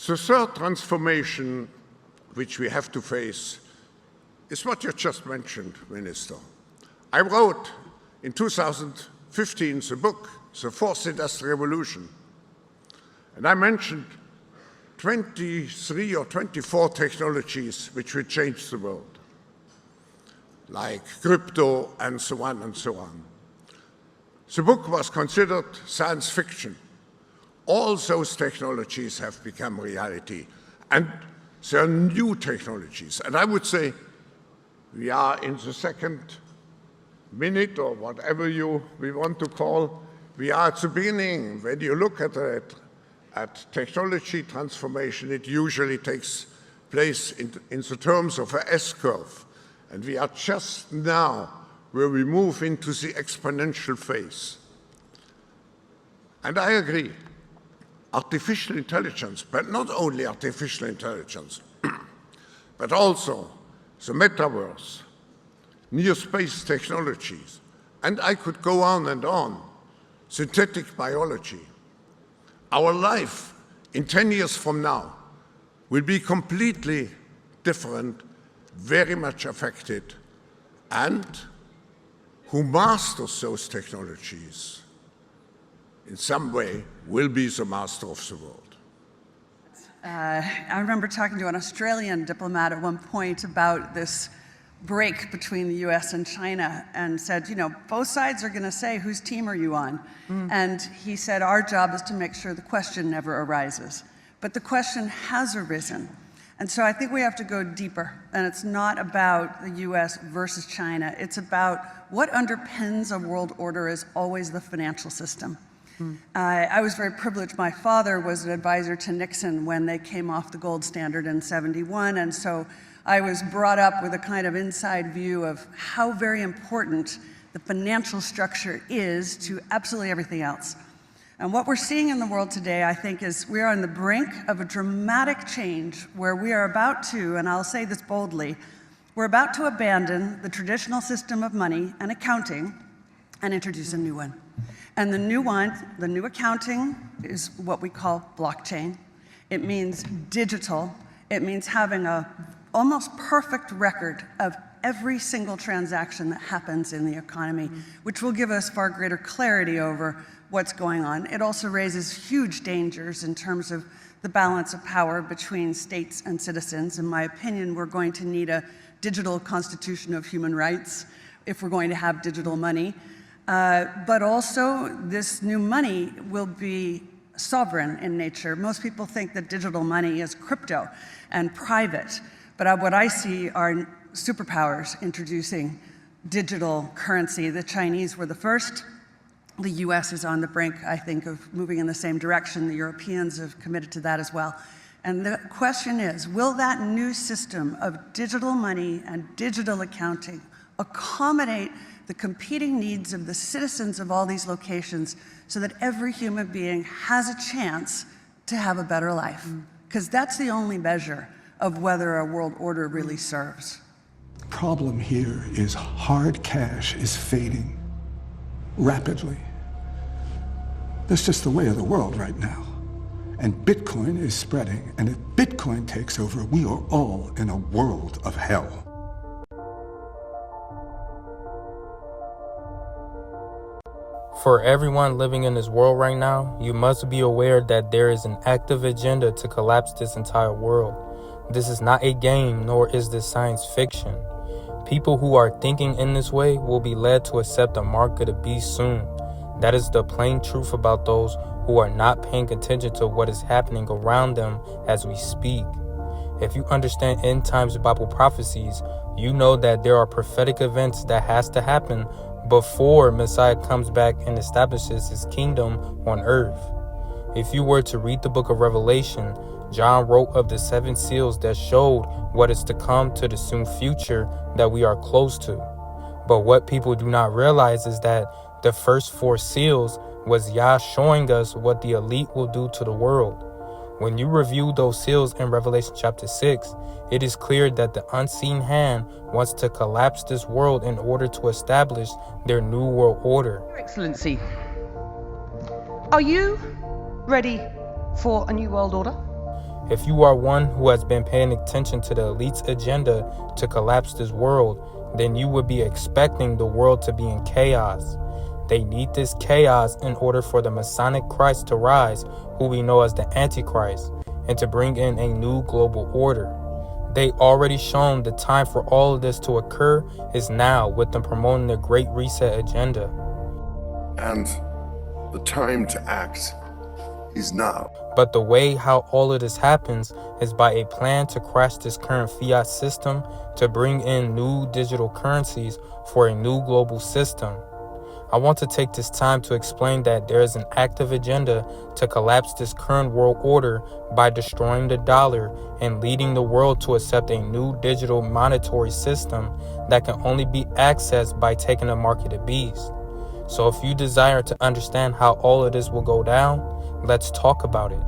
The third transformation which we have to face is what you just mentioned, Minister. I wrote in 2015 the book, The Fourth Industrial Revolution, and I mentioned 23 or 24 technologies which will change the world, like crypto and so on and so on. The book was considered science fiction. All those technologies have become reality, and there are new technologies. And I would say we are in the second minute, or whatever we want to call. We are at the beginning. When you look at technology transformation, it usually takes place in the terms of an S-curve. And we are just now where we move into the exponential phase. And I agree, artificial intelligence, but not only artificial intelligence, but also the metaverse, near space technologies, and I could go on and on, synthetic biology. Our life in 10 years from now will be completely different, very much affected, and who masters those technologies in some way will be the master of the world. I remember talking to an Australian diplomat at one point about this break between the US and China, and said, both sides are going to say, whose team are you on? And he said, our job is to make sure the question never arises. But the question has arisen. And so I think we have to go deeper. And it's not about the US versus China. It's about what underpins a world order is always the financial system. I was very privileged. My father was an advisor to Nixon when they came off the gold standard in '71, and so I was brought up with a kind of inside view of how very important the financial structure is to absolutely everything else. And what we're seeing in the world today, I think, is we are on the brink of a dramatic change where we are about to, and I'll say this boldly, we're about to abandon the traditional system of money and accounting and introduce a new one. And the new accounting is what we call blockchain. It means digital. It means having an almost perfect record of every single transaction that happens in the economy, which will give us far greater clarity over what's going on. It also raises huge dangers in terms of the balance of power between states and citizens. In my opinion, we're going to need a digital constitution of human rights if we're going to have digital money. But also, this new money will be sovereign in nature. Most people think that digital money is crypto and private, but what I see are superpowers introducing digital currency. The Chinese were the first. The US is on the brink, I think, of moving in the same direction. The Europeans have committed to that as well. And the question is, will that new system of digital money and digital accounting accommodate the competing needs of the citizens of all these locations so that every human being has a chance to have a better life? Because that's the only measure of whether a world order really serves. Problem here is hard cash is fading rapidly. That's just the way of the world right now. And Bitcoin is spreading, and if Bitcoin takes over, we are all in a world of hell. For everyone living in this world right now, you must be aware that there is an active agenda to collapse this entire world. This is not a game, nor is this science fiction. People who are thinking in this way will be led to accept the mark of the beast soon. That is the plain truth about those who are not paying attention to what is happening around them as we speak. If you understand end times Bible prophecies, you know that there are prophetic events that has to happen before Messiah comes back and establishes his kingdom on earth. If you were to read the book of Revelation, John wrote of the 7 seals that showed what is to come to the soon future that we are close to. But what people do not realize is that the first 4 seals was Yah showing us what the elite will do to the world. When you review those seals in Revelation chapter 6, it is clear that the unseen hand wants to collapse this world in order to establish their new world order. Your Excellency, are you ready for a new world order? If you are one who has been paying attention to the elite's agenda to collapse this world, then you would be expecting the world to be in chaos. They need this chaos in order for the Masonic Christ to rise, who we know as the Antichrist, and to bring in a new global order. They already shown the time for all of this to occur is now with them promoting the Great Reset agenda. And the time to act is now. But the way how all of this happens is by a plan to crash this current fiat system to bring in new digital currencies for a new global system. I want to take this time to explain that there is an active agenda to collapse this current world order by destroying the dollar and leading the world to accept a new digital monetary system that can only be accessed by taking a marketed beast. So if you desire to understand how all of this will go down, let's talk about it.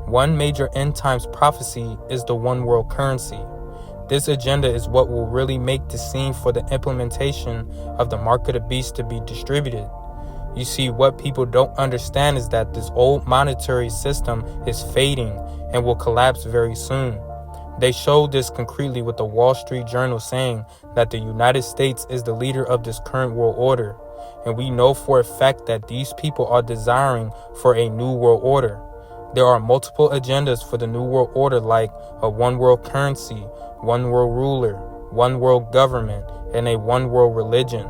One major end times prophecy is the one world currency. This agenda is what will really make the scene for the implementation of the mark of the beast to be distributed. You see, what people don't understand is that this old monetary system is fading and will collapse very soon. They showed this concretely with the Wall Street Journal saying that the United States is the leader of this current world order. And we know for a fact that these people are desiring for a new world order. There are multiple agendas for the new world order, like a one world currency, one world ruler, one world government, and a one world religion.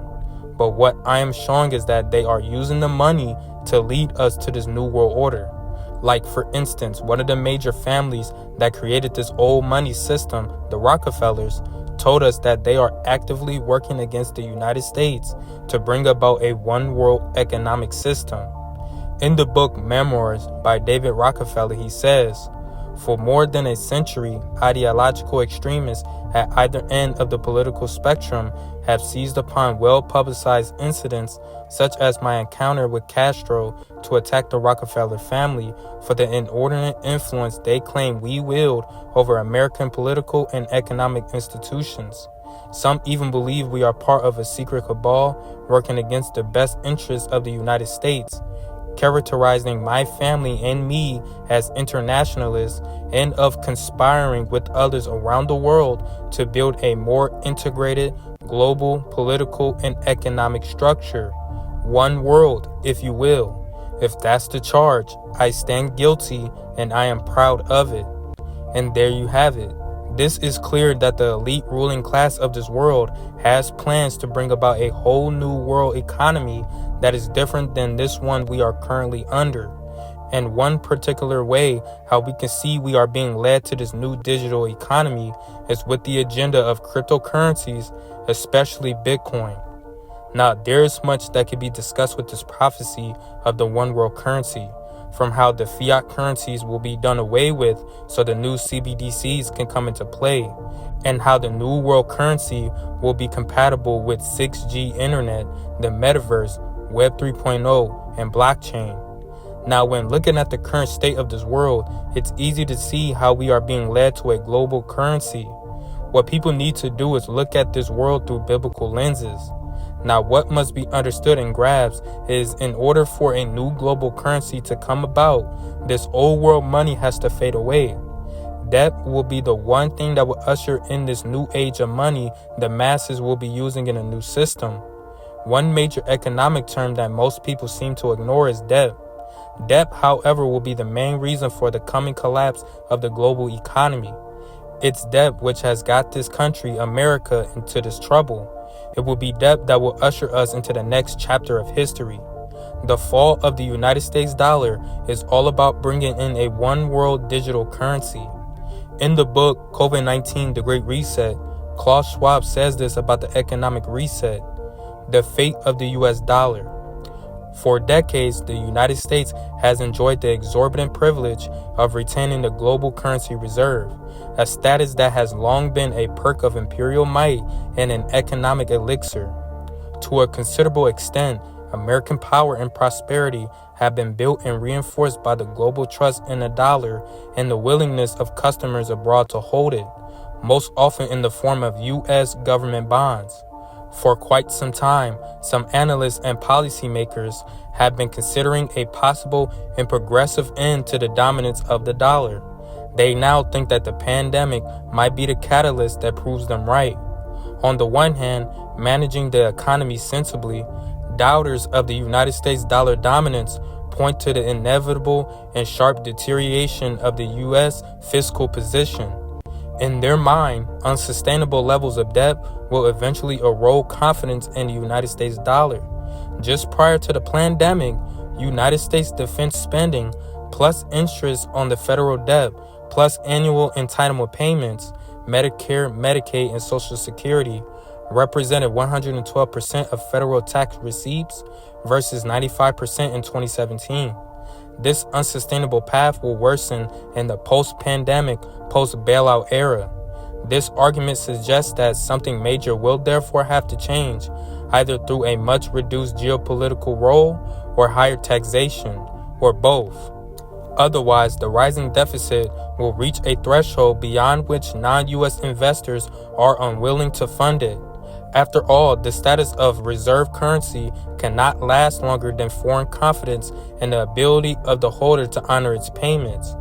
But what I am showing is that they are using the money to lead us to this new world order. Like, for instance, one of the major families that created this old money system, the Rockefellers, told us that they are actively working against the United States to bring about a one world economic system. In the book Memoirs by David Rockefeller, he says, "For more than a century, ideological extremists at either end of the political spectrum have seized upon well-publicized incidents such as my encounter with Castro to attack the Rockefeller family for the inordinate influence they claim we wield over American political and economic institutions. Some even believe we are part of a secret cabal working against the best interests of the United States, characterizing my family and me as internationalists and of conspiring with others around the world to build a more integrated global political and economic structure. One world, if you will. If that's the charge, I stand guilty and I am proud of it." And there you have it. This is clear that the elite ruling class of this world has plans to bring about a whole new world economy that is different than this one we are currently under. And one particular way how we can see we are being led to this new digital economy is with the agenda of cryptocurrencies, especially Bitcoin. Now, there is much that can be discussed with this prophecy of the one world currency, from how the fiat currencies will be done away with so the new CBDCs can come into play, and how the new world currency will be compatible with 6G internet, the metaverse, Web 3.0, and blockchain. Now, when looking at the current state of this world, it's easy to see how we are being led to a global currency. What people need to do is look at this world through biblical lenses. Now, what must be understood and grasped is in order for a new global currency to come about, this old world money has to fade away. Debt will be the one thing that will usher in this new age of money the masses will be using in a new system. One major economic term that most people seem to ignore is debt. Debt, however, will be the main reason for the coming collapse of the global economy. It's debt which has got this country, America, into this trouble. It will be debt that will usher us into the next chapter of history. The fall of the United States dollar is all about bringing in a one world digital currency. In the book COVID-19, The Great Reset, Klaus Schwab says this about the economic reset, the fate of the US dollar. For decades, the United States has enjoyed the exorbitant privilege of retaining the global currency reserve, a status that has long been a perk of imperial might and an economic elixir. To a considerable extent, American power and prosperity have been built and reinforced by the global trust in the dollar and the willingness of customers abroad to hold it, most often in the form of U.S. government bonds. For quite some time, some analysts and policymakers have been considering a possible and progressive end to the dominance of the dollar. They now think that the pandemic might be the catalyst that proves them right. On the one hand, managing the economy sensibly, doubters of the United States dollar dominance point to the inevitable and sharp deterioration of the U.S. fiscal position. In their mind, unsustainable levels of debt will eventually erode confidence in the United States dollar. Just prior to the pandemic, United States defense spending, plus interest on the federal debt, plus annual entitlement payments, Medicare, Medicaid, and Social Security, represented 112% of federal tax receipts versus 95% in 2017. This unsustainable path will worsen in the post-pandemic, post-bailout era. This argument suggests that something major will therefore have to change, either through a much reduced geopolitical role or higher taxation, or both. Otherwise, the rising deficit will reach a threshold beyond which non-U.S. investors are unwilling to fund it. After all, the status of reserve currency cannot last longer than foreign confidence in the ability of the holder to honor its payments.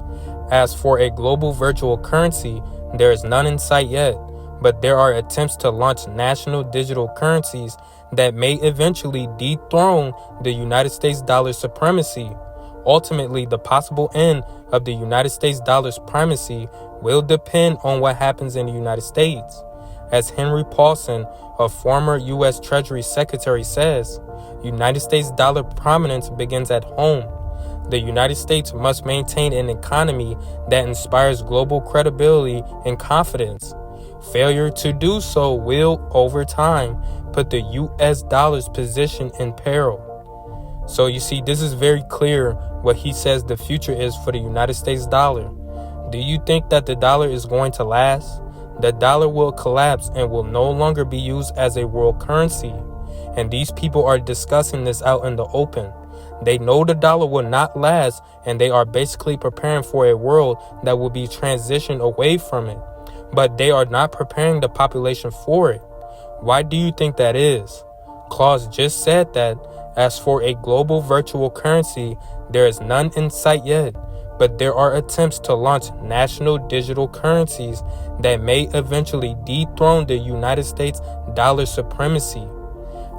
As for a global virtual currency, there is none in sight yet, but there are attempts to launch national digital currencies that may eventually dethrone the United States dollar's supremacy. Ultimately, the possible end of the United States dollar's primacy will depend on what happens in the United States. As Henry Paulson, a former U.S. Treasury Secretary, says, United States dollar prominence begins at home. The United States must maintain an economy that inspires global credibility and confidence. Failure to do so will, over time, put the U.S. dollar's position in peril. So you see, this is very clear what he says the future is for the United States dollar. Do you think that the dollar is going to last? The dollar will collapse and will no longer be used as a world currency. And these people are discussing this out in the open. They know the dollar will not last, and they are basically preparing for a world that will be transitioned away from it. But they are not preparing the population for it. Why do you think that is? Klaus just said that, as for a global virtual currency, there is none in sight yet, but there are attempts to launch national digital currencies that may eventually dethrone the United States dollar supremacy.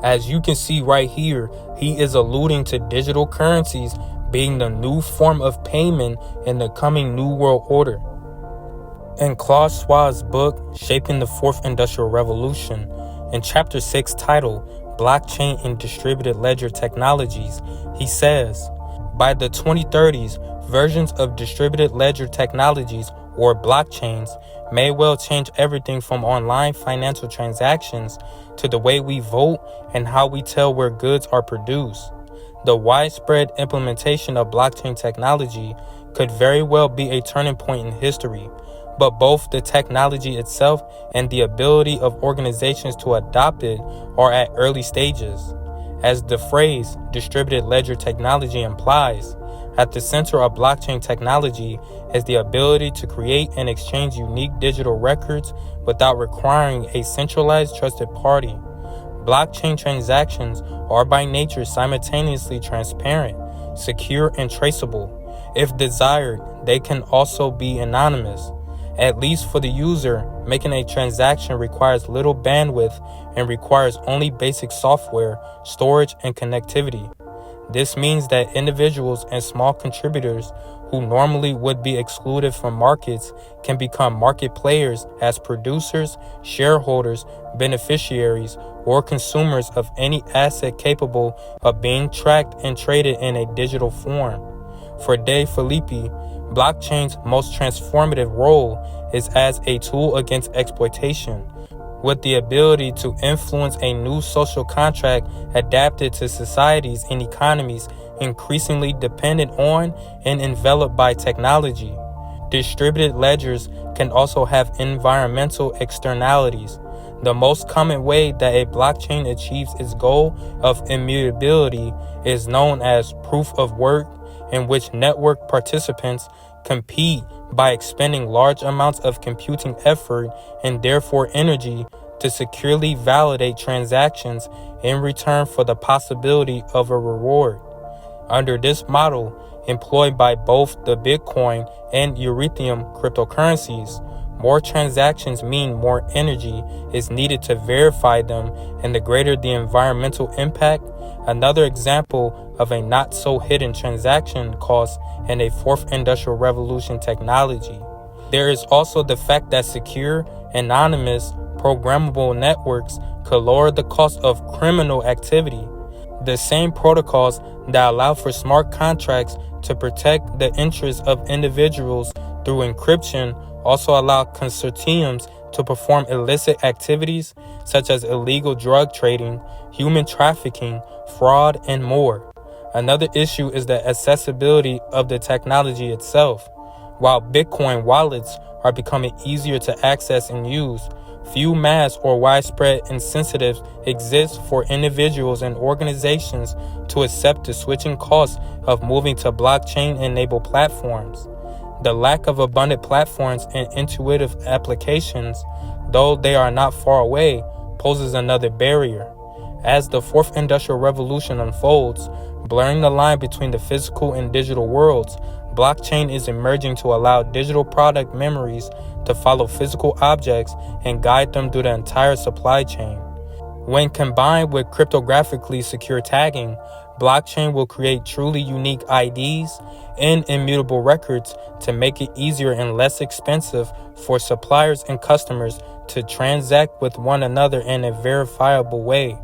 As you can see right here, he is alluding to digital currencies being the new form of payment in the coming New World Order. In Klaus Schwab's book, Shaping the Fourth Industrial Revolution, in Chapter 6 titled Blockchain and Distributed Ledger Technologies, he says, by the 2030s, versions of distributed ledger technologies, or blockchains, may well change everything from online financial transactions to the way we vote and how we tell where goods are produced. The widespread implementation of blockchain technology could very well be a turning point in history, but both the technology itself and the ability of organizations to adopt it are at early stages. As the phrase distributed ledger technology implies, at the center of blockchain technology is the ability to create and exchange unique digital records without requiring a centralized trusted party. Blockchain transactions are by nature simultaneously transparent, secure, and traceable. If desired, they can also be anonymous. At least for the user, making a transaction requires little bandwidth and requires only basic software, storage, and connectivity. This means that individuals and small contributors who normally would be excluded from markets can become market players as producers, shareholders, beneficiaries, or consumers of any asset capable of being tracked and traded in a digital form. For De Filippi, blockchain's most transformative role is as a tool against exploitation, with the ability to influence a new social contract adapted to societies and economies increasingly dependent on and enveloped by technology. Distributed ledgers can also have environmental externalities. The most common way that a blockchain achieves its goal of immutability is known as proof of work, in which network participants compete by expending large amounts of computing effort and therefore energy to securely validate transactions in return for the possibility of a reward. Under this model, employed by both the Bitcoin and Ethereum cryptocurrencies. More transactions mean more energy is needed to verify them, and the greater the environmental impact. Another example of a not-so-hidden transaction cost in a fourth industrial revolution technology. There is also the fact that secure, anonymous, programmable networks could lower the cost of criminal activity. The same protocols that allow for smart contracts to protect the interests of individuals through encryption also allow consortiums to perform illicit activities such as illegal drug trading, human trafficking, fraud, and more. Another issue is the accessibility of the technology itself. While Bitcoin wallets are becoming easier to access and use, few mass or widespread incentives exist for individuals and organizations to accept the switching costs of moving to blockchain-enabled platforms. The lack of abundant platforms and intuitive applications, though they are not far away, poses another barrier. As the fourth industrial revolution unfolds, blurring the line between the physical and digital worlds, blockchain is emerging to allow digital product memories to follow physical objects and guide them through the entire supply chain. When combined with cryptographically secure tagging, blockchain will create truly unique IDs and immutable records to make it easier and less expensive for suppliers and customers to transact with one another in a verifiable way.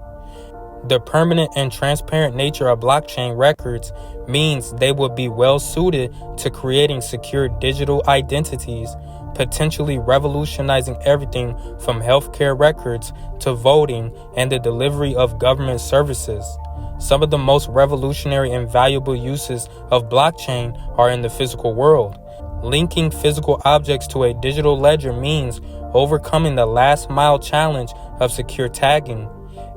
The permanent and transparent nature of blockchain records means they will be well suited to creating secure digital identities, potentially revolutionizing everything from healthcare records to voting and the delivery of government services. Some of the most revolutionary and valuable uses of blockchain are in the physical world. Linking physical objects to a digital ledger means overcoming the last mile challenge of secure tagging.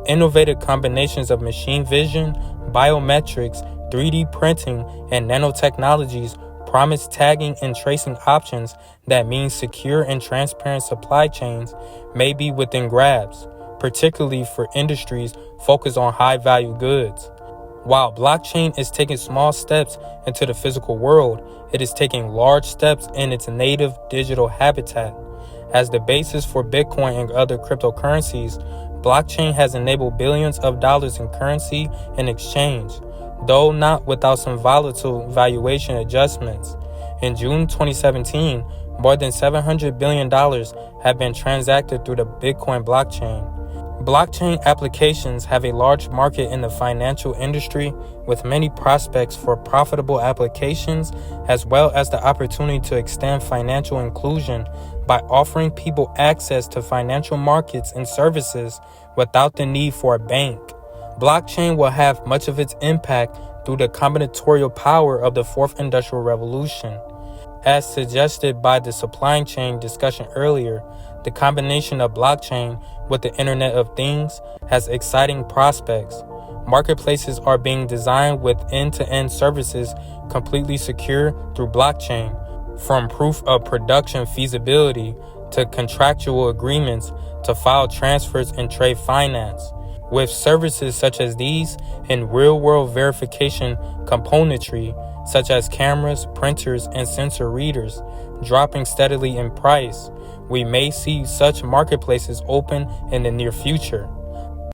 Innovative combinations of machine vision, biometrics, 3D printing, and nanotechnologies promise tagging and tracing options that mean secure and transparent supply chains may be within grasp, particularly for industries focused on high-value goods. While blockchain is taking small steps into the physical world, it is taking large steps in its native digital habitat. As the basis for Bitcoin and other cryptocurrencies, blockchain has enabled billions of dollars in currency and exchange, though not without some volatile valuation adjustments. In June 2017, more than $700 billion have been transacted through the Bitcoin blockchain. Blockchain applications have a large market in the financial industry, with many prospects for profitable applications, as well as the opportunity to extend financial inclusion by offering people access to financial markets and services without the need for a bank. Blockchain will have much of its impact through the combinatorial power of the fourth industrial revolution. As suggested by the supply chain discussion earlier, the combination of blockchain with the Internet of Things has exciting prospects. Marketplaces are being designed with end-to-end services completely secure through blockchain, from proof of production feasibility to contractual agreements to file transfers and trade finance. With services such as these and real-world verification componentry, such as cameras, printers, and sensor readers, dropping steadily in price, we may see such marketplaces open in the near future.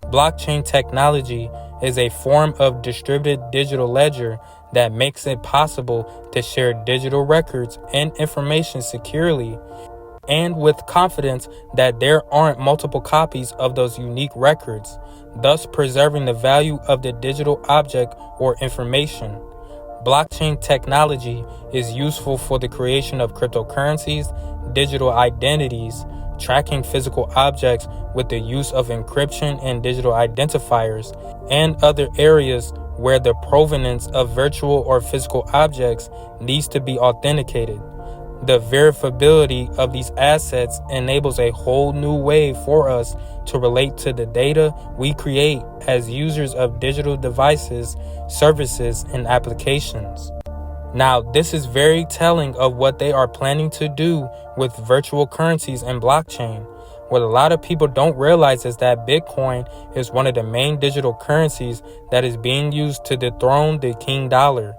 Blockchain technology is a form of distributed digital ledger that makes it possible to share digital records and information securely and with confidence that there aren't multiple copies of those unique records, thus preserving the value of the digital object or information. Blockchain technology is useful for the creation of cryptocurrencies, digital identities, tracking physical objects with the use of encryption and digital identifiers, and other areas where the provenance of virtual or physical objects needs to be authenticated. The verifiability of these assets enables a whole new way for us to relate to the data we create as users of digital devices, services, and applications. Now, this is very telling of what they are planning to do with virtual currencies and blockchain. What a lot of people don't realize is that Bitcoin is one of the main digital currencies that is being used to dethrone the king dollar.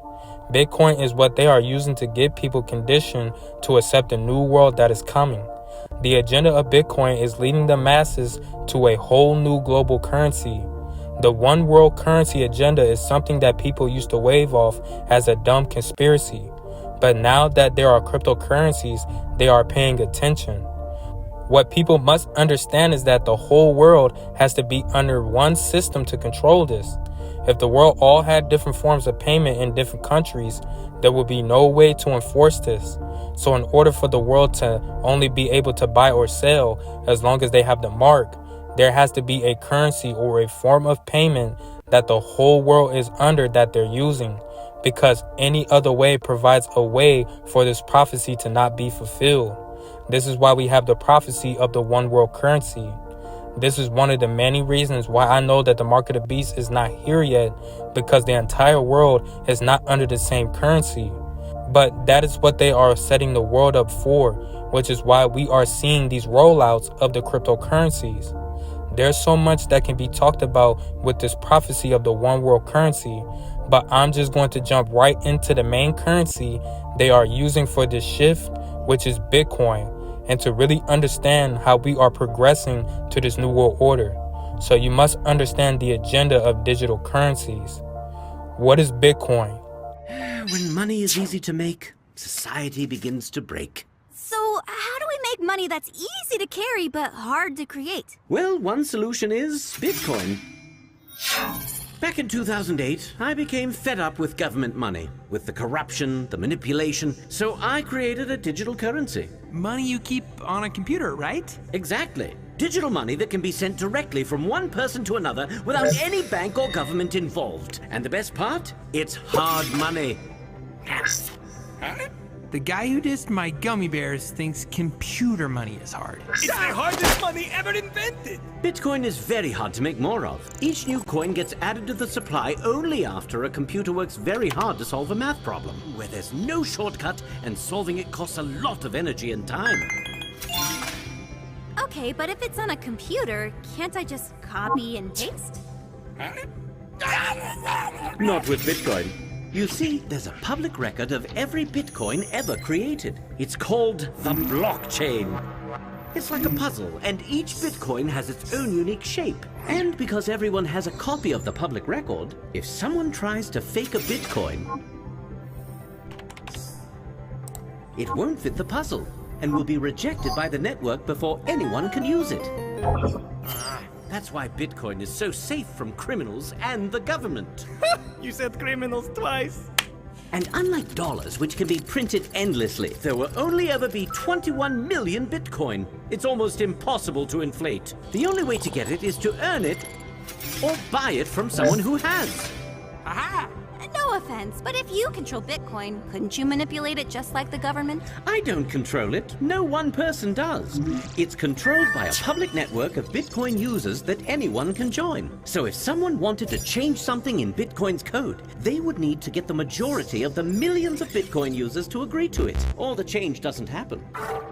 Bitcoin is what they are using to get people conditioned to accept the new world that is coming. The agenda of Bitcoin is leading the masses to a whole new global currency. The one world currency agenda is something that people used to wave off as a dumb conspiracy. But now that there are cryptocurrencies, they are paying attention. What people must understand is that the whole world has to be under one system to control this. If the world all had different forms of payment in different countries, there would be no way to enforce this. So in order for the world to only be able to buy or sell as long as they have the mark, there has to be a currency or a form of payment that the whole world is under that they're using, because any other way provides a way for this prophecy to not be fulfilled. This is why we have the prophecy of the one world currency. This is one of the many reasons why I know that the mark of the beast is not here yet, because the entire world is not under the same currency. But that is what they are setting the world up for, which is why we are seeing these rollouts of the cryptocurrencies. There's so much that can be talked about with this prophecy of the one world currency, but I'm just going to jump right into the main currency they are using for this shift, which is Bitcoin, and to really understand how we are progressing to this new world order. So you must understand the agenda of digital currencies. What is Bitcoin? When money is easy to make, society begins to break. So, how do we make money that's easy to carry but hard to create? Well, one solution is Bitcoin. Back in 2008, I became fed up with government money, with the corruption, the manipulation, so I created a digital currency. Money you keep on a computer, right? Exactly. Digital money that can be sent directly from one person to another without any bank or government involved. And the best part? It's hard money. The guy who dissed my gummy bears thinks computer money is hard. It's the hardest money ever invented! Bitcoin is very hard to make more of. Each new coin gets added to the supply only after a computer works very hard to solve a math problem, where there's no shortcut and solving it costs a lot of energy and time. Okay, but if it's on a computer, can't I just copy and paste? Not with Bitcoin. You see, there's a public record of every Bitcoin ever created. It's called the blockchain. It's like a puzzle, and each Bitcoin has its own unique shape. And because everyone has a copy of the public record, if someone tries to fake a Bitcoin, it won't fit the puzzle and will be rejected by the network before anyone can use it. That's why Bitcoin is so safe from criminals and the government. You said criminals twice. And unlike dollars, which can be printed endlessly, there will only ever be 21 million Bitcoin. It's almost impossible to inflate. The only way to get it is to earn it or buy it from someone who has. Aha! No offense, but if you control Bitcoin, couldn't you manipulate it just like the government? I don't control it. No one person does. It's controlled by a public network of Bitcoin users that anyone can join. So if someone wanted to change something in Bitcoin's code, they would need to get the majority of the millions of Bitcoin users to agree to it, or the change doesn't happen.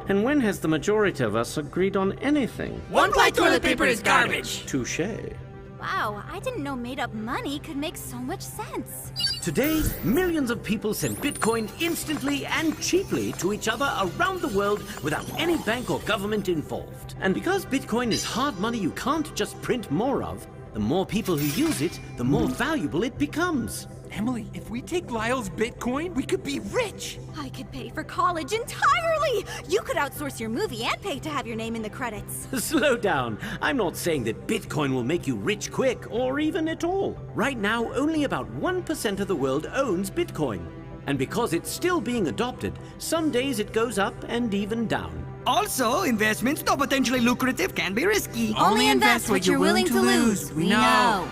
And when has the majority of us agreed on anything? One-ply toilet paper is garbage! Touché. Wow, I didn't know made-up money could make so much sense. Today, millions of people send Bitcoin instantly and cheaply to each other around the world without any bank or government involved. And because Bitcoin is hard money you can't just print more of, the more people who use it, the more valuable it becomes. Emily, if we take Lyle's Bitcoin, we could be rich! I could pay for college entirely! You could outsource your movie and pay to have your name in the credits. Slow down. I'm not saying that Bitcoin will make you rich quick, or even at all. Right now, only about 1% of the world owns Bitcoin. And because it's still being adopted, some days it goes up and even down. Also, investments, though potentially lucrative, can be risky. Only invest what you're willing to lose. We know.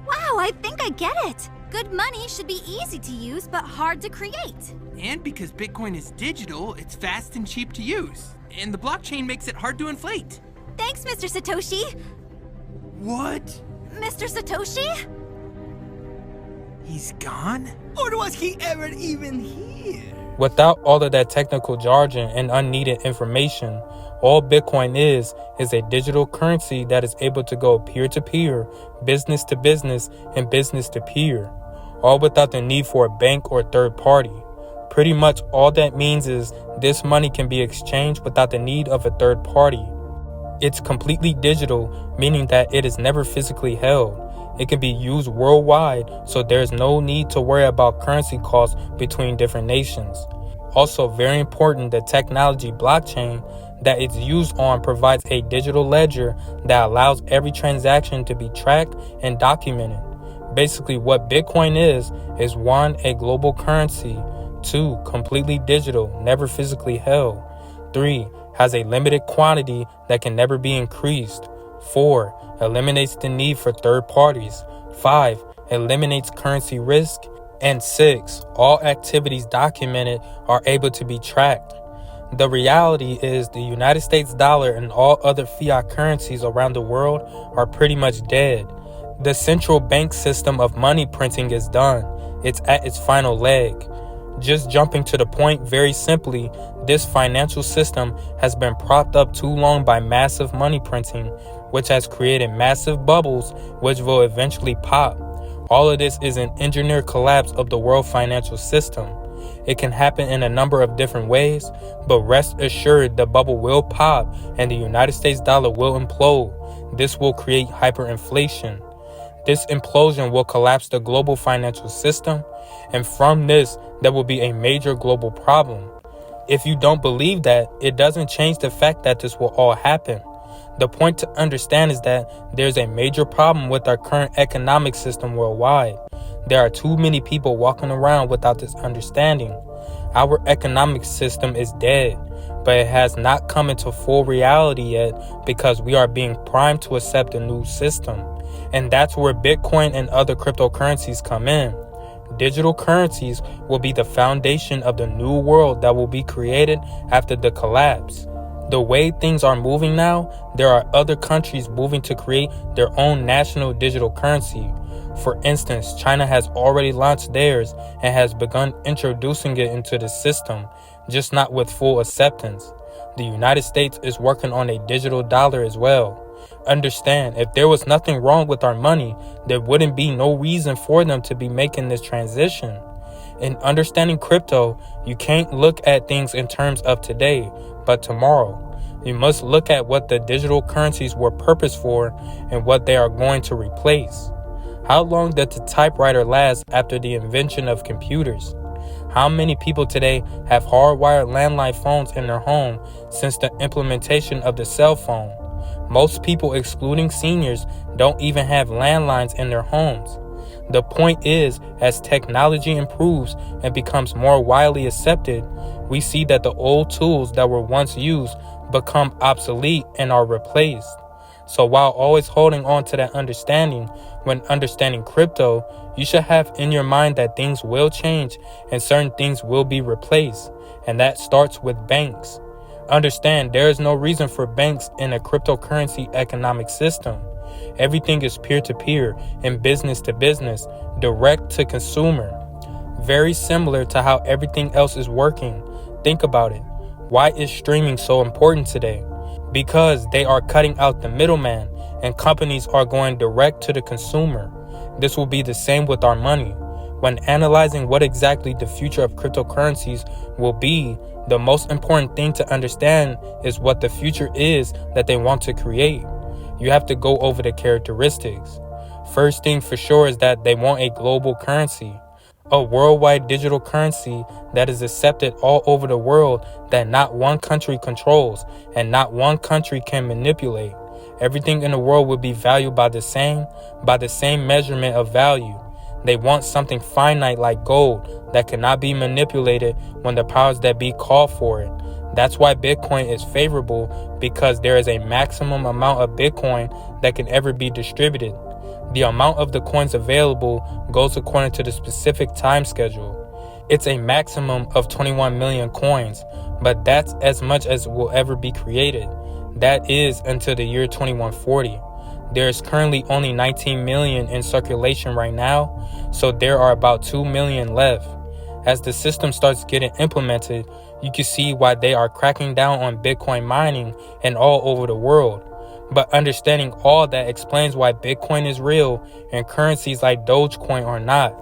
Wow, I think I get it. Good money should be easy to use, but hard to create. And because Bitcoin is digital, it's fast and cheap to use. And the blockchain makes it hard to inflate. Thanks, Mr. Satoshi. What? Mr. Satoshi? He's gone? Or was he ever even here? Without all of that technical jargon and unneeded information, all Bitcoin is a digital currency that is able to go peer-to-peer, business to business, and business to peer. all without the need for a bank or third party. Pretty much all that means is this money can be exchanged without the need of a third party. It's completely digital, meaning that it is never physically held. It can be used worldwide, so there's no need to worry about currency costs between different nations. Also, very important, the technology blockchain that it's used on provides a digital ledger that allows every transaction to be tracked and documented. Basically, what Bitcoin is 1, a global currency, 2, completely digital, never physically held, 3, has a limited quantity that can never be increased, 4, eliminates the need for third parties, 5, eliminates currency risk, and 6, all activities documented are able to be tracked. The reality is the United States dollar and all other fiat currencies around the world are pretty much dead. The central bank system of money printing is done. It's at its final leg. Just jumping to the point very simply, this financial system has been propped up too long by massive money printing, which has created massive bubbles which will eventually pop. All of this is an engineered collapse of the world financial system. It can happen in a number of different ways, but rest assured the bubble will pop and the United States dollar will implode. This will create hyperinflation. This implosion will collapse the global financial system, and from this, there will be a major global problem. If you don't believe that, it doesn't change the fact that this will all happen. The point to understand is that there's a major problem with our current economic system worldwide. There are too many people walking around without this understanding. Our economic system is dead, but it has not come into full reality yet because we are being primed to accept a new system. And that's where Bitcoin and other cryptocurrencies come in. Digital currencies will be the foundation of the new world that will be created after the collapse. The way things are moving now, there are other countries moving to create their own national digital currency. For instance, China has already launched theirs and has begun introducing it into the system, just not with full acceptance. The United States is working on a digital dollar as well. Understand, if there was nothing wrong with our money, there wouldn't be no reason for them to be making this transition. In understanding crypto, you can't look at things in terms of today, but tomorrow. You must look at what the digital currencies were purposed for and what they are going to replace. How long did the typewriter last after the invention of computers? How many people today have hardwired landline phones in their home since the implementation of the cell phone? Most people, excluding seniors, don't even have landlines in their homes. The point is, as technology improves and becomes more widely accepted, we see that the old tools that were once used become obsolete and are replaced. So while always holding on to that understanding, when understanding crypto, you should have in your mind that things will change and certain things will be replaced, and that starts with banks. Understand, there is no reason for banks in a cryptocurrency economic system. Everything is peer-to-peer and business-to-business, direct to consumer. Very similar to how everything else is working. Think about it. Why is streaming so important today? Because they are cutting out the middleman and companies are going direct to the consumer. This will be the same with our money. When analyzing what exactly the future of cryptocurrencies will be, the most important thing to understand is what the future is that they want to create. You have to go over the characteristics. First thing for sure is that they want a global currency, a worldwide digital currency that is accepted all over the world that not one country controls and not one country can manipulate. Everything in the world will be valued by the same measurement of value. They want something finite like gold that cannot be manipulated when the powers that be call for it. That's why Bitcoin is favorable, because there is a maximum amount of Bitcoin that can ever be distributed. The amount of the coins available goes according to the specific time schedule. It's a maximum of 21 million coins, but that's as much as will ever be created. That is until the year 2140. There is currently only 19 million in circulation right now, so there are about 2 million left. As the system starts getting implemented, you can see why they are cracking down on Bitcoin mining and all over the world. But understanding all that explains why Bitcoin is real and currencies like Dogecoin are not.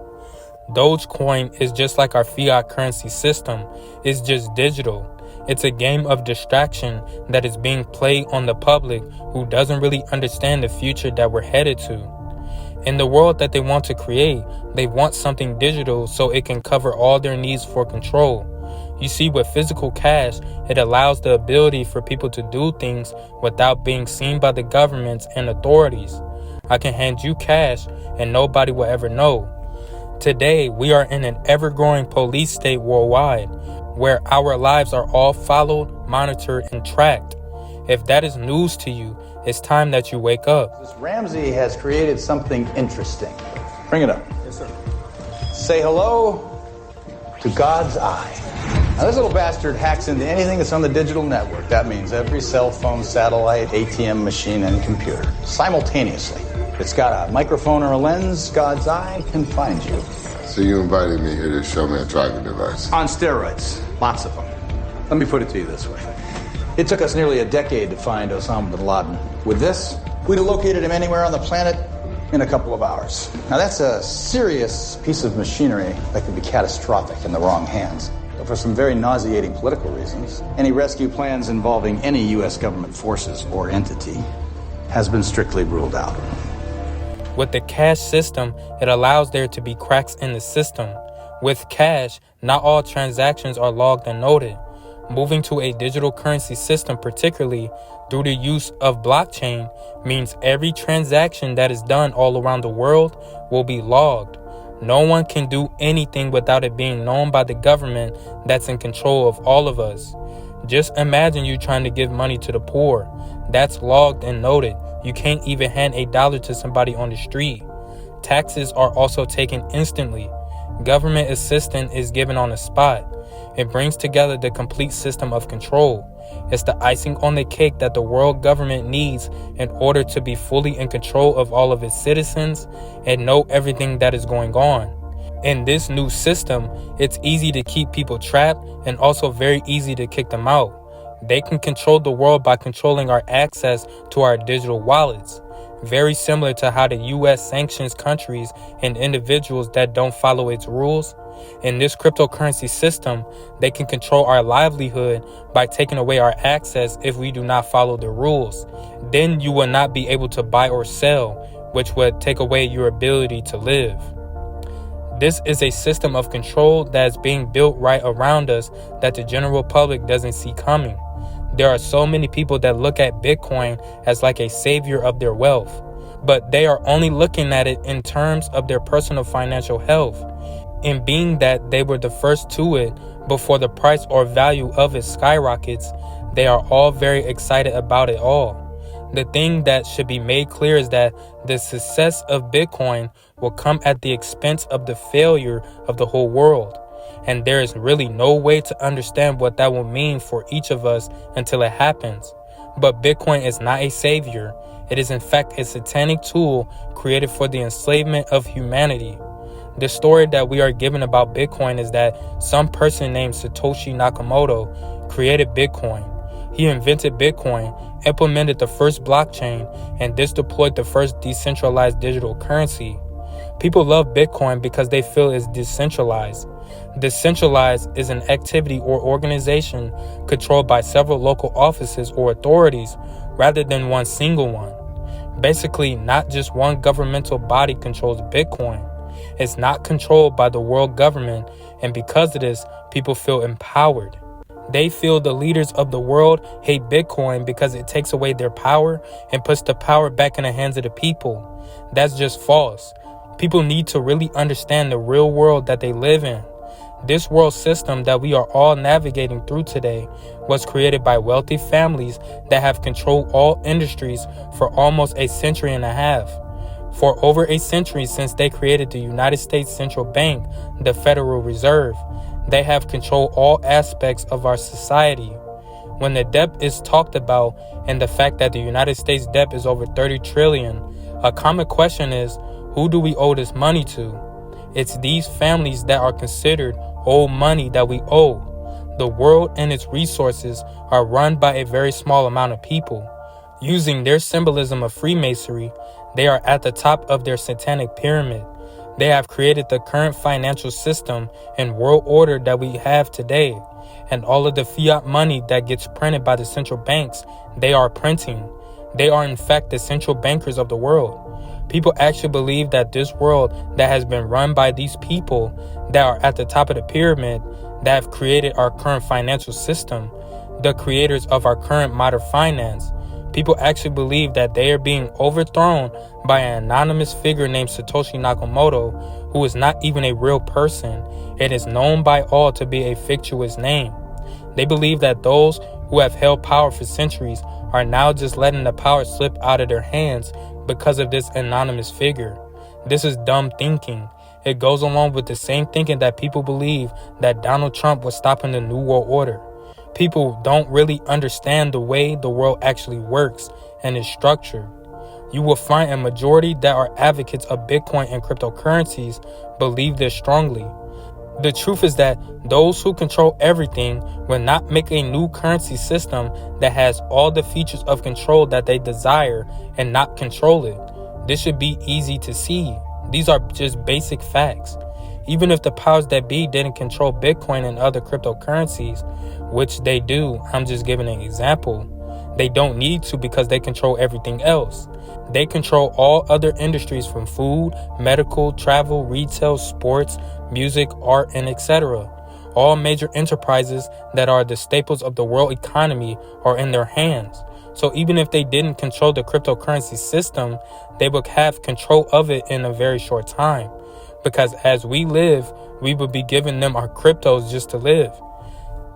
Dogecoin is just like our fiat currency system. It's just digital. It's a game of distraction that is being played on the public who doesn't really understand the future that we're headed to. In the world that they want to create, they want something digital so it can cover all their needs for control. You see, with physical cash, it allows the ability for people to do things without being seen by the governments and authorities. I can hand you cash and nobody will ever know. Today, we are in an ever-growing police state worldwide, where our lives are all followed, monitored, and tracked. If that is news to you, it's time that you wake up. This Ramsey has created something interesting. Bring it up. Yes, sir. Say hello to God's eye. Now, this little bastard hacks into anything that's on the digital network. That means every cell phone, satellite, ATM machine, and computer simultaneously. It's got a microphone or a lens. God's eye can find you. So you invited me here to show me a tracking device? On steroids. Lots of them. Let me put it to you this way. It took us nearly a decade to find Osama bin Laden. With this, we'd have located him anywhere on the planet in a couple of hours. Now, that's a serious piece of machinery that could be catastrophic in the wrong hands. But for some very nauseating political reasons, any rescue plans involving any U.S. government forces or entity has been strictly ruled out. With the cash system, it allows there to be cracks in the system. With cash, not all transactions are logged and noted. Moving to a digital currency system, particularly through the use of blockchain, means every transaction that is done all around the world will be logged. No one can do anything without it being known by the government that's in control of all of us. Just imagine you trying to give money to the poor. That's logged and noted. You can't even hand $1 to somebody on the street. Taxes are also taken instantly. Government assistance is given on the spot. It brings together the complete system of control. It's the icing on the cake that the world government needs in order to be fully in control of all of its citizens and know everything that is going on. In this new system, it's easy to keep people trapped and also very easy to kick them out. They can control the world by controlling our access to our digital wallets. Very similar to how the US sanctions countries and individuals that don't follow its rules. In this cryptocurrency system, they can control our livelihood by taking away our access if we do not follow the rules. Then you will not be able to buy or sell, which would take away your ability to live. This is a system of control that is being built right around us that the general public doesn't see coming. There are so many people that look at Bitcoin as like a savior of their wealth, but they are only looking at it in terms of their personal financial health. In being that they were the first to it before the price or value of it skyrockets, they are all very excited about it all. The thing that should be made clear is that the success of Bitcoin will come at the expense of the failure of the whole world. And there is really no way to understand what that will mean for each of us until it happens. But Bitcoin is not a savior. It is in fact a satanic tool created for the enslavement of humanity. The story that we are given about Bitcoin is that some person named Satoshi Nakamoto created Bitcoin. He invented Bitcoin, implemented the first blockchain, and this deployed the first decentralized digital currency. People love Bitcoin because they feel it's decentralized. Decentralized is an activity or organization controlled by several local offices or authorities rather than one single one. Basically, not just one governmental body controls Bitcoin. It's not controlled by the world government, and because of this, people feel empowered. They feel the leaders of the world hate Bitcoin because it takes away their power and puts the power back in the hands of the people. That's just false. People need to really understand the real world that they live in. This world system that we are all navigating through today was created by wealthy families that have controlled all industries for almost a century and a half. For over a century since they created the United States Central Bank, the Federal Reserve, they have controlled all aspects of our society. When the debt is talked about and the fact that the United States debt is over $30 trillion, a common question is, who do we owe this money to? It's these families that are considered old money that we owe. The world and its resources are run by a very small amount of people. Using their symbolism of Freemasonry, they are at the top of their satanic pyramid. They have created the current financial system and world order that we have today. And all of the fiat money that gets printed by the central banks, they are printing. They are in fact the central bankers of the world. People actually believe that this world that has been run by these people that are at the top of the pyramid that have created our current financial system, the creators of our current modern finance, people actually believe that they are being overthrown by an anonymous figure named Satoshi Nakamoto, who is not even a real person and is known by all to be a fictitious name. They believe that those who have held power for centuries are now just letting the power slip out of their hands because of this anonymous figure. This is dumb thinking. It goes along with the same thinking that people believe that Donald Trump was stopping the New World Order. People don't really understand the way the world actually works and is structured. You will find a majority that are advocates of Bitcoin and cryptocurrencies believe this strongly. The truth is that those who control everything will not make a new currency system that has all the features of control that they desire and not control it. This should be easy to see. These are just basic facts. Even if the powers that be didn't control Bitcoin and other cryptocurrencies, which they do, I'm just giving an example, they don't need to because they control everything else. They control all other industries from food, medical, travel, retail, sports, music, art, and etc. All major enterprises that are the staples of the world economy are in their hands. So even if they didn't control the cryptocurrency system, they would have control of it in a very short time. Because as we live, we would be giving them our cryptos just to live.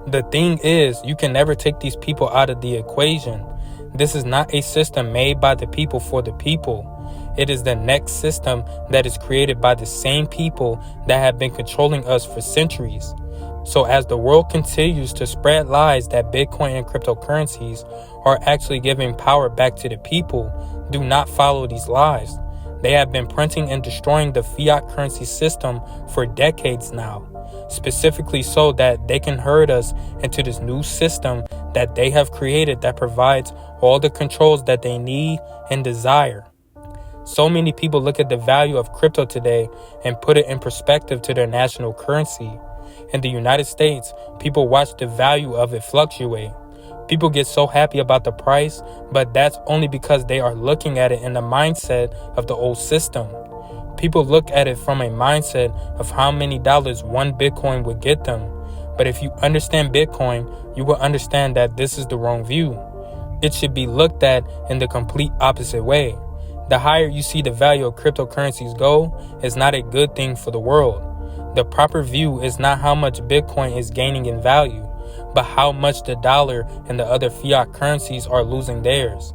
The thing is, you can never take these people out of the equation. This is not a system made by the people for the people. It is the next system that is created by the same people that have been controlling us for centuries. So as the world continues to spread lies that Bitcoin and cryptocurrencies are actually giving power back to the people, do not follow these lies. They have been printing and destroying the fiat currency system for decades now, specifically so that they can herd us into this new system that they have created that provides all the controls that they need and desire. So many people look at the value of crypto today and put it in perspective to their national currency. In the United States, people watch the value of it fluctuate. People get so happy about the price, but that's only because they are looking at it in the mindset of the old system. People look at it from a mindset of how many dollars one Bitcoin would get them. But if you understand Bitcoin, you will understand that this is the wrong view. It should be looked at in the complete opposite way. The higher you see the value of cryptocurrencies go, is not a good thing for the world. The proper view is not how much Bitcoin is gaining in value, but how much the dollar and the other fiat currencies are losing theirs.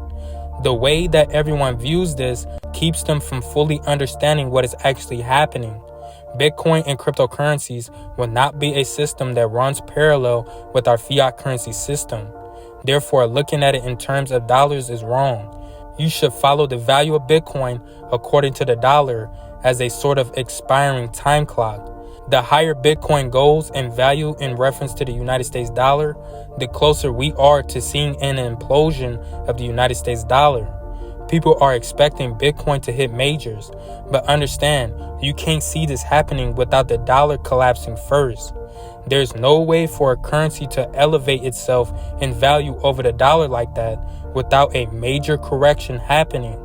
The way that everyone views this keeps them from fully understanding what is actually happening. Bitcoin and cryptocurrencies will not be a system that runs parallel with our fiat currency system. Therefore, looking at it in terms of dollars is wrong. You should follow the value of Bitcoin according to the dollar as a sort of expiring time clock. The higher Bitcoin goes in value in reference to the United States dollar, the closer we are to seeing an implosion of the United States dollar. People are expecting Bitcoin to hit majors, but understand, you can't see this happening without the dollar collapsing first. There's no way for a currency to elevate itself in value over the dollar like that without a major correction happening.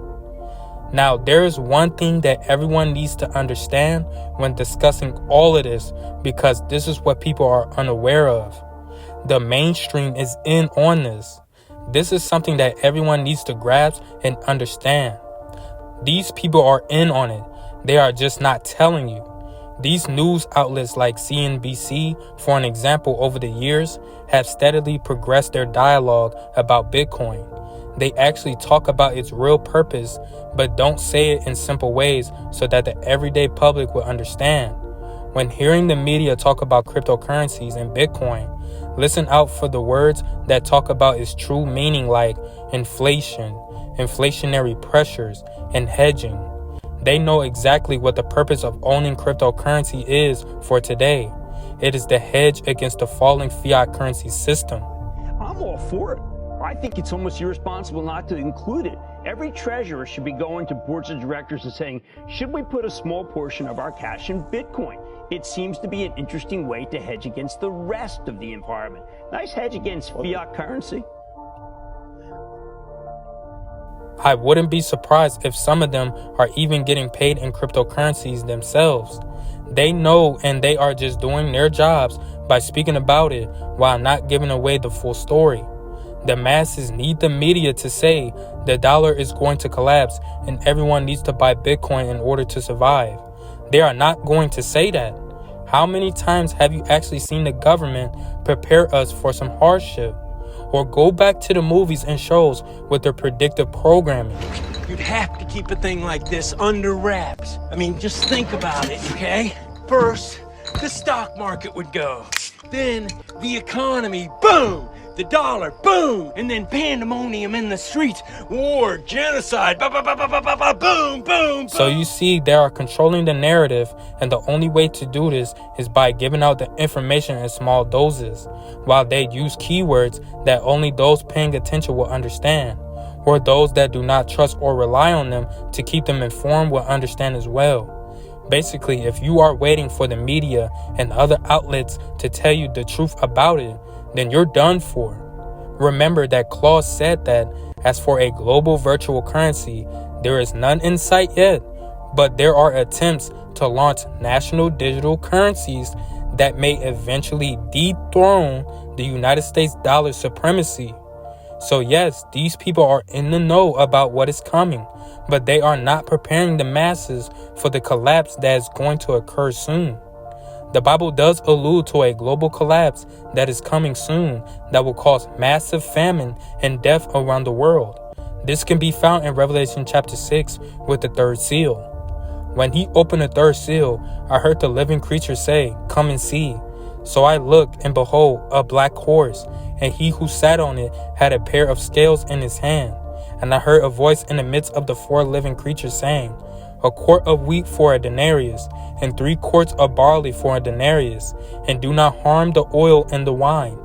Now, there is one thing that everyone needs to understand when discussing all of this, because this is what people are unaware of. The mainstream is in on this. This is something that everyone needs to grasp and understand. These people are in on it. They are just not telling you. These news outlets like CNBC, for an example, over the years, have steadily progressed their dialogue about Bitcoin. They actually talk about its real purpose, but don't say it in simple ways so that the everyday public will understand. When hearing the media talk about cryptocurrencies and Bitcoin, listen out for the words that talk about its true meaning, like inflation, inflationary pressures, and hedging. They know exactly what the purpose of owning cryptocurrency is for today. It is the hedge against the falling fiat currency system. I'm all for it. I think it's almost irresponsible not to include it Every treasurer should be going to boards of directors and saying, should we put a small portion of our cash in Bitcoin? It seems to be an interesting way to hedge against the rest of the environment. Nice hedge against fiat currency. I wouldn't be surprised if some of them are even getting paid in cryptocurrencies themselves. They know, and they are just doing their jobs by speaking about it while not giving away the full story. The masses need the media to say the dollar is going to collapse and everyone needs to buy Bitcoin in order to survive. They are not going to say that. How many times have you actually seen the government prepare us for some hardship? Or go back to the movies and shows with their predictive programming. You'd have to keep a thing like this under wraps. I mean, just think about it, okay? First, the stock market would go. Then, the economy, boom! The dollar, boom! And then pandemonium in the streets. War, genocide, boom, boom, boom! So you see, they are controlling the narrative, and the only way to do this is by giving out the information in small doses, while they use keywords that only those paying attention will understand, or those that do not trust or rely on them to keep them informed will understand as well. Basically, if you are waiting for the media and other outlets to tell you the truth about it, then you're done for. Remember that Claus said that, as for a global virtual currency, there is none in sight yet, but there are attempts to launch national digital currencies that may eventually dethrone the United States dollar supremacy. So yes, these people are in the know about what is coming, but they are not preparing the masses for the collapse that is going to occur soon. The Bible does allude to a global collapse that is coming soon that will cause massive famine and death around the world. This can be found in Revelation chapter 6 with the third seal. When he opened the third seal, I heard the living creature say, "Come and see." So I looked, and behold, a black horse, and he who sat on it had a pair of scales in his hand. And I heard a voice in the midst of the four living creatures saying, "A quart of wheat for a denarius, and 3 quarts of barley for a denarius, and do not harm the oil and the wine."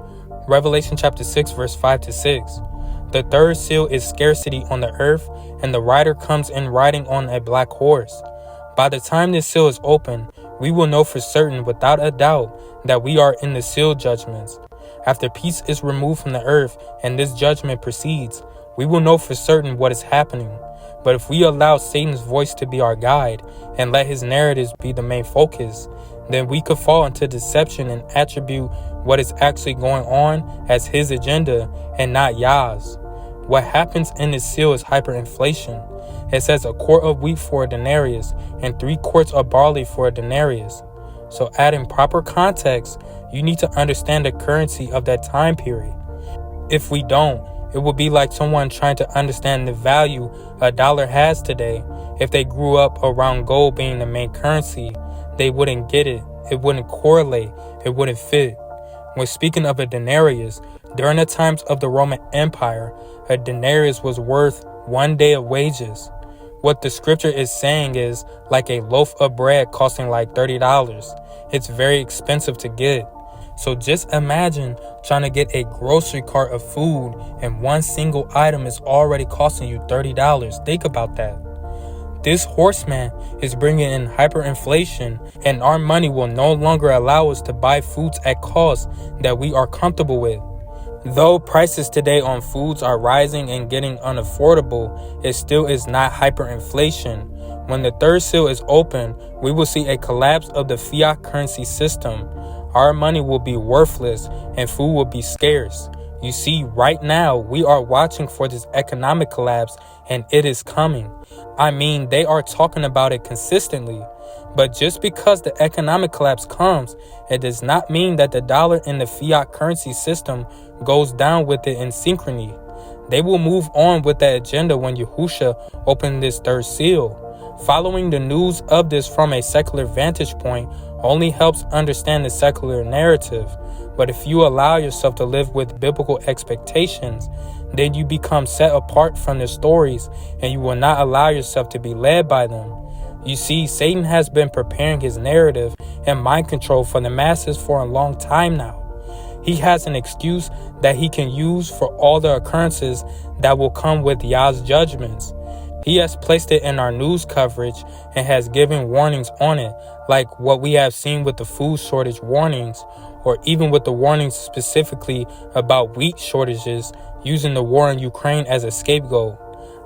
Revelation chapter 6 verse 5-6. The third seal is scarcity on the earth, and the rider comes in riding on a black horse. By the time this seal is open, we will know for certain without a doubt that we are in the seal judgments. After peace is removed from the earth and this judgment proceeds, we will know for certain what is happening. But if we allow Satan's voice to be our guide and let his narratives be the main focus, then we could fall into deception and attribute what is actually going on as his agenda and not Yah's. What happens in this seal is hyperinflation. It says a quart of wheat for a denarius and 3 quarts of barley for a denarius. So adding proper context, you need to understand the currency of that time period. If we don't, it would be like someone trying to understand the value a dollar has today. If they grew up around gold being the main currency, they wouldn't get it. It wouldn't correlate. It wouldn't fit. When speaking of a denarius, during the times of the Roman Empire, a denarius was worth 1 day of wages. What the scripture is saying is like a loaf of bread costing like $30. It's very expensive to get. So just imagine trying to get a grocery cart of food and one single item is already costing you $30. Think about that. This horseman is bringing in hyperinflation, and our money will no longer allow us to buy foods at costs that we are comfortable with. Though prices today on foods are rising and getting unaffordable, it still is not hyperinflation. When the third seal is open, we will see a collapse of the fiat currency system. Our money will be worthless and food will be scarce. You see, right now, we are watching for this economic collapse and it is coming. I mean, they are talking about it consistently. But just because the economic collapse comes, it does not mean that the dollar in the fiat currency system goes down with it in synchrony. They will move on with that agenda when Yahusha opened this third seal. Following the news of this from a secular vantage point only helps understand the secular narrative. But if you allow yourself to live with biblical expectations, then you become set apart from the stories and you will not allow yourself to be led by them. You see, Satan has been preparing his narrative and mind control for the masses for a long time now. He has an excuse that he can use for all the occurrences that will come with Yah's judgments. He has placed it in our news coverage and has given warnings on it, like what we have seen with the food shortage warnings, or even with the warnings specifically about wheat shortages, using the war in Ukraine as a scapegoat.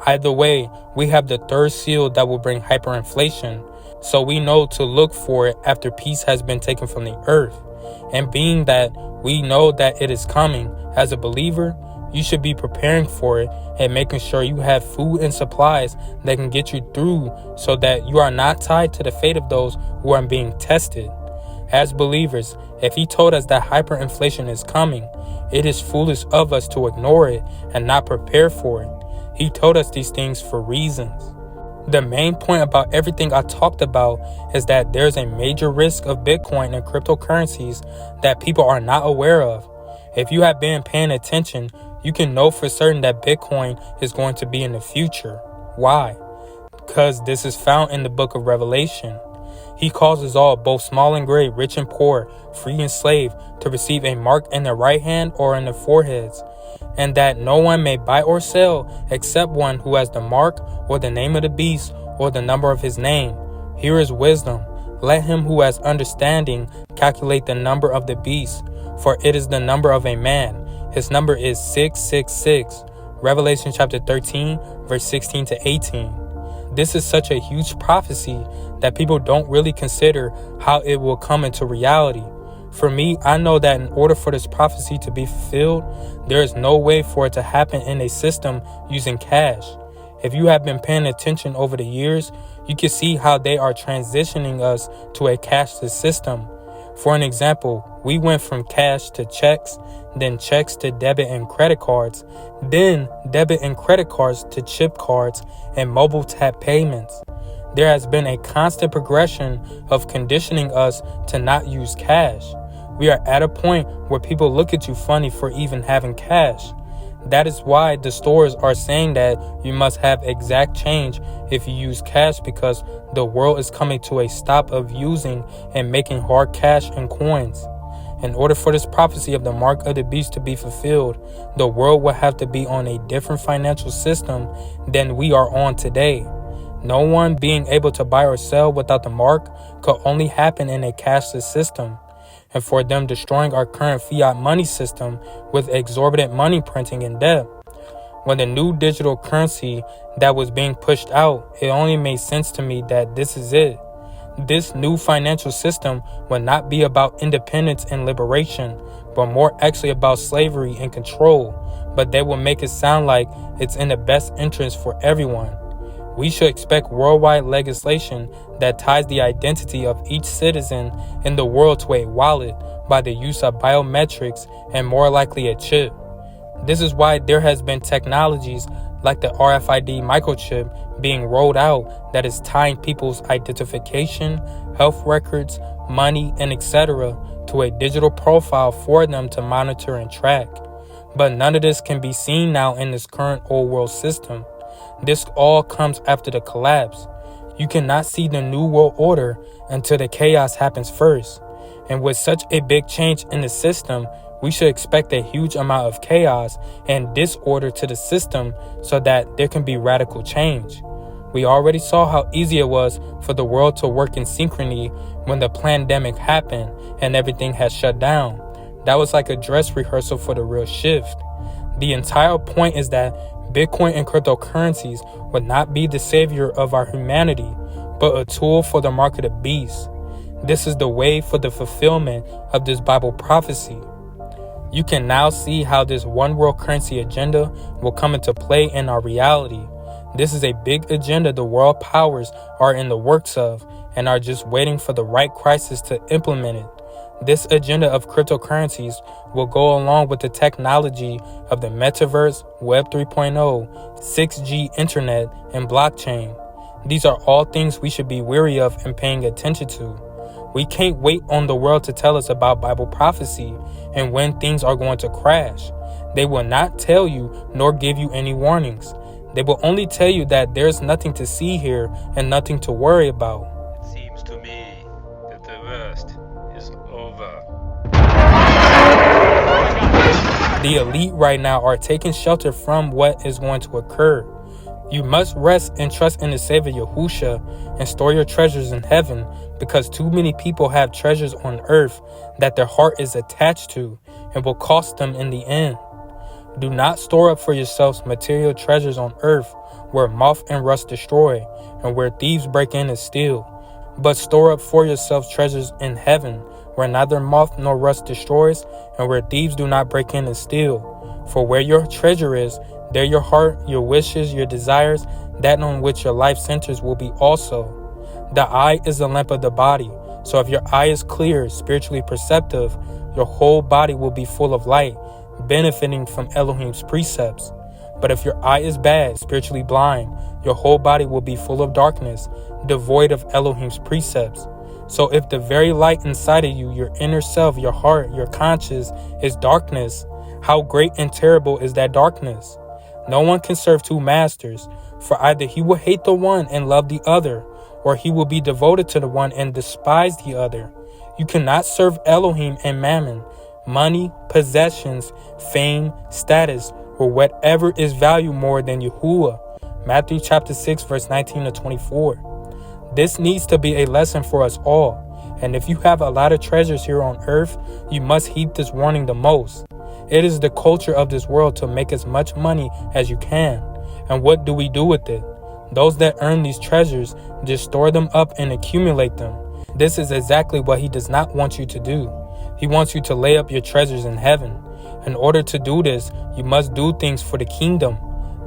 Either way, we have the third seal that will bring hyperinflation, so we know to look for it after peace has been taken from the earth. And being that we know that it is coming, as a believer, you should be preparing for it and making sure you have food and supplies that can get you through so that you are not tied to the fate of those who are being tested. As believers, if he told us that hyperinflation is coming, it is foolish of us to ignore it and not prepare for it. He told us these things for reasons. The main point about everything I talked about is that there's a major risk of Bitcoin and cryptocurrencies that people are not aware of. If you have been paying attention, you can know for certain that Bitcoin is going to be in the future. Why? Because this is found in the book of Revelation. He causes all, both small and great, rich and poor, free and slave, to receive a mark in their right hand or in their foreheads, and that no one may buy or sell except one who has the mark or the name of the beast or the number of his name. Here is wisdom. Let him who has understanding calculate the number of the beast, for it is the number of a man. His number is 666. Revelation chapter 13, verse 16 to 18. This is such a huge prophecy that people don't really consider how it will come into reality. For me, I know that in order for this prophecy to be fulfilled, there is no way for it to happen in a system using cash. If you have been paying attention over the years, you can see how they are transitioning us to a cashless system. For an example, we went from cash to checks, then checks to debit and credit cards, then debit and credit cards to chip cards and mobile tap payments. There has been a constant progression of conditioning us to not use cash. We are at a point where people look at you funny for even having cash. That is why the stores are saying that you must have exact change if you use cash, because the world is coming to a stop of using and making hard cash and coins. In order for this prophecy of the mark of the beast to be fulfilled, the world will have to be on a different financial system than we are on today. No one being able to buy or sell without the mark could only happen in a cashless system. And for them destroying our current fiat money system with exorbitant money printing and debt. When the new digital currency that was being pushed out, it only made sense to me that this is it. This new financial system will not be about independence and liberation, but more actually about slavery and control. But they will make it sound like it's in the best interest for everyone. We should expect worldwide legislation that ties the identity of each citizen in the world to a wallet by the use of biometrics and more likely a chip. This is why there has been technologies like the RFID microchip being rolled out that is tying people's identification, health records, money, and etc. to a digital profile for them to monitor and track. But none of this can be seen now in this current old world system. This all comes after the collapse. You cannot see the new world order until the chaos happens first. And with such a big change in the system, we should expect a huge amount of chaos and disorder to the system so that there can be radical change. We already saw how easy it was for the world to work in synchrony when the pandemic happened and everything had shut down. That was like a dress rehearsal for the real shift. The entire point is that Bitcoin and cryptocurrencies would not be the savior of our humanity, but a tool for the mark of the beast. This is the way for the fulfillment of this Bible prophecy. You can now see how this one world currency agenda will come into play in our reality. This is a big agenda the world powers are in the works of and are just waiting for the right crisis to implement it. This agenda of cryptocurrencies will go along with the technology of the metaverse, Web 3.0, 6G internet, and blockchain. These are all things we should be wary of and paying attention to. We can't wait on the world to tell us about Bible prophecy and when things are going to crash. They will not tell you nor give you any warnings. They will only tell you that there's nothing to see here and nothing to worry about. It seems to me that the worst is over. The elite right now are taking shelter from what is going to occur. You must rest and trust in the Savior Yahusha and store your treasures in heaven, because too many people have treasures on earth that their heart is attached to and will cost them in the end. Do not store up for yourselves material treasures on earth where moth and rust destroy and where thieves break in and steal, but store up for yourselves treasures in heaven where neither moth nor rust destroys and where thieves do not break in and steal. For where your treasure is, there your heart, your wishes, your desires, that on which your life centers will be also. The eye is the lamp of the body. So if your eye is clear, spiritually perceptive, your whole body will be full of light, benefiting from Elohim's precepts. But if your eye is bad, spiritually blind, your whole body will be full of darkness, devoid of Elohim's precepts. So if the very light inside of you, your inner self, your heart, your conscience, is darkness, how great and terrible is that darkness? No one can serve two masters, for either he will hate the one and love the other, or he will be devoted to the one and despise the other. You cannot serve Elohim and Mammon, money, possessions, fame, status, or whatever is valued more than Yahuwah. Matthew chapter 6, verse 19 to 24. This needs to be a lesson for us all. And if you have a lot of treasures here on earth, you must heed this warning the most. It is the culture of this world to make as much money as you can. And what do we do with it? Those that earn these treasures just store them up and accumulate them. This is exactly what he does not want you to do. He wants you to lay up your treasures in heaven. In order to do this, you must do things for the kingdom.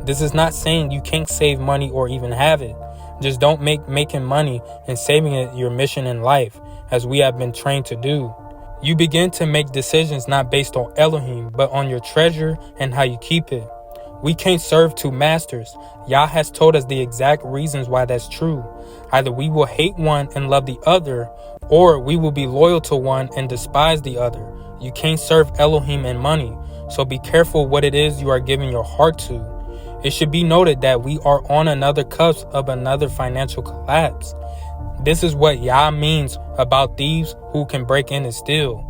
This is not saying you can't save money or even have it. Just don't make making money and saving it your mission in life, as we have been trained to do. You begin to make decisions not based on Elohim, but on your treasure and how you keep it. We can't serve two masters. Yah has told us the exact reasons why that's true. Either we will hate one and love the other, or we will be loyal to one and despise the other. You can't serve Elohim and money, so be careful what it is you are giving your heart to. It should be noted that we are on another cusp of another financial collapse. This is what Yah means about thieves who can break in and steal.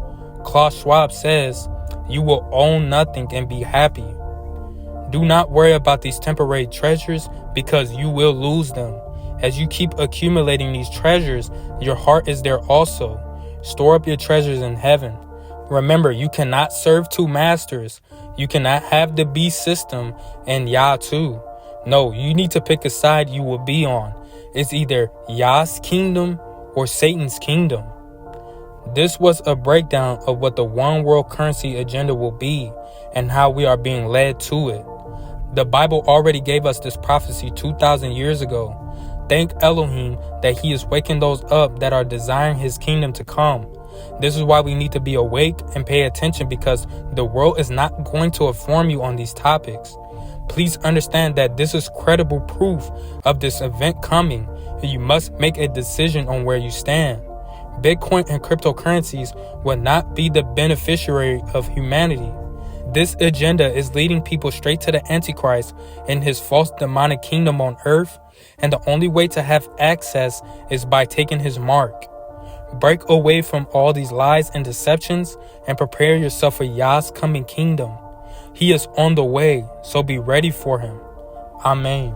Klaus Schwab says, "You will own nothing and be happy." Do not worry about these temporary treasures, because you will lose them. As you keep accumulating these treasures, your heart is there also. Store up your treasures in heaven. Remember, you cannot serve two masters. You cannot have the beast system and Yah too. No, you need to pick a side you will be on. It's either Yah's kingdom or Satan's kingdom. This was a breakdown of what the one world currency agenda will be and how we are being led to it. The Bible already gave us this prophecy 2,000 years ago. Thank Elohim that he is waking those up that are desiring his kingdom to come. This is why we need to be awake and pay attention, because the world is not going to inform you on these topics. Please understand that this is credible proof of this event coming, and you must make a decision on where you stand. Bitcoin and cryptocurrencies will not be the beneficiary of humanity. This agenda is leading people straight to the Antichrist and his false demonic kingdom on earth, and the only way to have access is by taking his mark. Break away from all these lies and deceptions and prepare yourself for Yah's coming kingdom. He is on the way, so be ready for him. Amen.